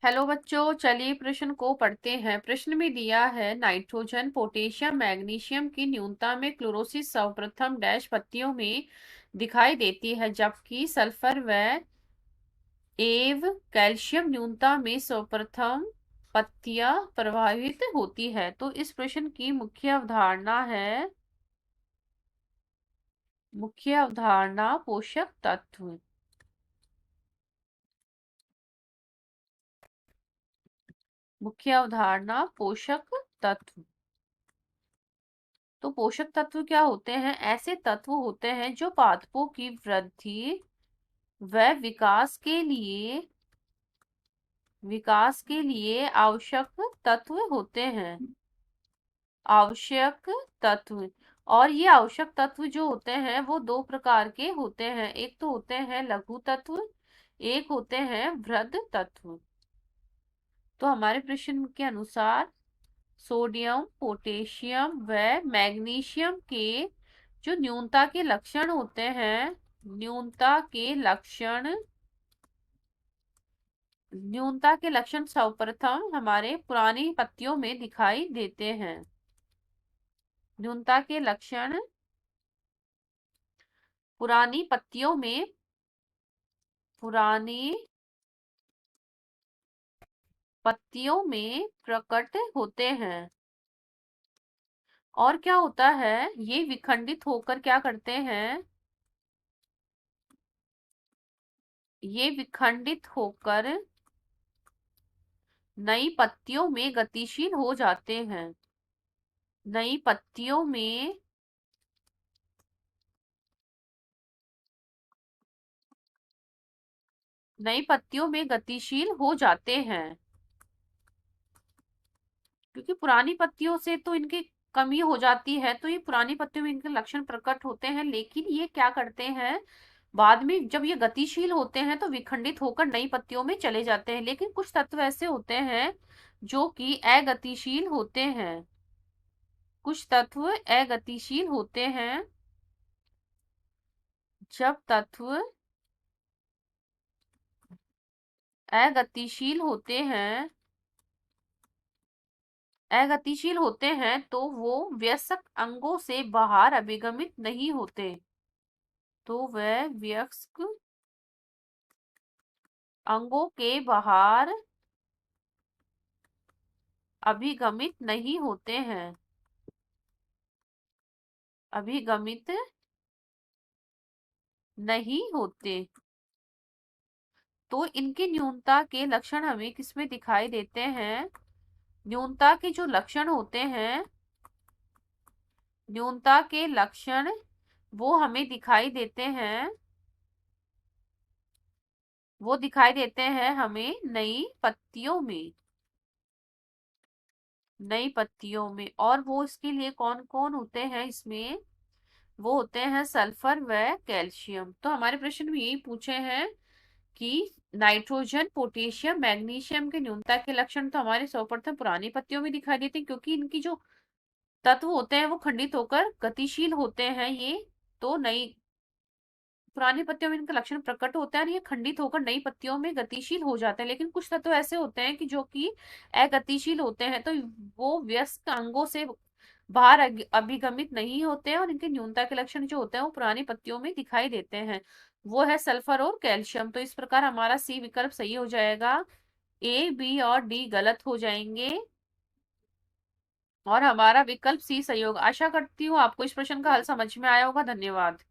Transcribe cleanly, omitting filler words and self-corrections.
Hello बच्चों, चलिए प्रश्न को पढ़ते हैं। प्रश्न में दिया है नाइट्रोजन, पोटेशियम, मैग्नीशियम की न्यूनता में क्लोरोसिस सर्वप्रथम डैश पत्तियों में दिखाई देती है, जबकि सल्फर व एव कैल्शियम न्यूनता में सर्वप्रथम पत्तियां प्रभावित होती है। तो इस प्रश्न की मुख्य अवधारणा पोषक तत्व। मुख्य अवधारणा पोषक तत्व। तो पोषक तत्व क्या होते हैं? ऐसे तत्व होते हैं जो पादपों की वृद्धि व विकास के लिए आवश्यक तत्व होते हैं। आवश्यक तत्व। और ये आवश्यक तत्व जो होते हैं वो दो प्रकार के होते हैं। एक तो होते हैं लघु तत्व, एक होते हैं वृहद तत्व। तो हमारे प्रश्न के अनुसार सोडियम, पोटेशियम व मैग्नीशियम के जो न्यूनता के लक्षण होते हैं, न्यूनता के लक्षण सर्वप्रथम हमारे पुरानी पत्तियों में दिखाई देते हैं। न्यूनता के लक्षण पुरानी पत्तियों में प्रकट होते हैं। और क्या होता है, ये विखंडित होकर क्या करते हैं? ये विखंडित होकर नई पत्तियों में गतिशील हो जाते हैं। नई पत्तियों में गतिशील हो जाते हैं। क्योंकि पुरानी पत्तियों से तो इनकी कमी हो जाती है, तो ये पुरानी पत्तियों में इनके लक्षण प्रकट होते हैं। लेकिन ये क्या करते हैं, बाद में जब ये गतिशील होते हैं तो विखंडित होकर नई पत्तियों में चले जाते हैं। लेकिन कुछ तत्व ऐसे होते हैं जो कि अगतिशील होते हैं। कुछ तत्व अगतिशील होते हैं। जब तत्व अगतिशील होते हैं तो वो वयस्क अंगों से बाहर अभिगमित नहीं होते। तो वह वयस्क अंगों के बाहर अभिगमित नहीं होते हैं। अभिगमित नहीं होते। तो इनके न्यूनता के लक्षण हमें किसमें दिखाई देते हैं? न्यूनता के जो लक्षण होते हैं, न्यूनता के लक्षण वो हमें दिखाई देते हैं। वो दिखाई देते हैं हमें नई पत्तियों में। नई पत्तियों में। और वो इसके लिए कौन कौन होते हैं इसमें? वो होते हैं सल्फर व कैल्शियम। तो हमारे प्रश्न में यही पूछे हैं कि नाइट्रोजन, पोटेशियम, मैग्नीशियम के न्यूनता के लक्षण तो हमारे सर्वप्रथम पुरानी पत्तियों में दिखाई देते हैं, क्योंकि इनकी जो तत्व होते हैं वो खंडित होकर गतिशील होते हैं। ये तो नई पुरानी पत्तियों में इनका लक्षण प्रकट होता है और ये खंडित होकर नई पत्तियों में गतिशील हो जाते हैं। लेकिन कुछ तत्व ऐसे होते हैं कि जो कि अगतिशील होते हैं, तो वो वयस्क अंगों से बाहर अभिगमित नहीं होते हैं और इनके न्यूनता के लक्षण जो होते हैं वो पुरानी पत्तियों में दिखाई देते हैं। वो है सल्फर और कैल्शियम। तो इस प्रकार हमारा सी विकल्प सही हो जाएगा। ए, बी और डी गलत हो जाएंगे और हमारा विकल्प सी सही होगा। आशा करती हूँ आपको इस प्रश्न का हल समझ में आया होगा। धन्यवाद।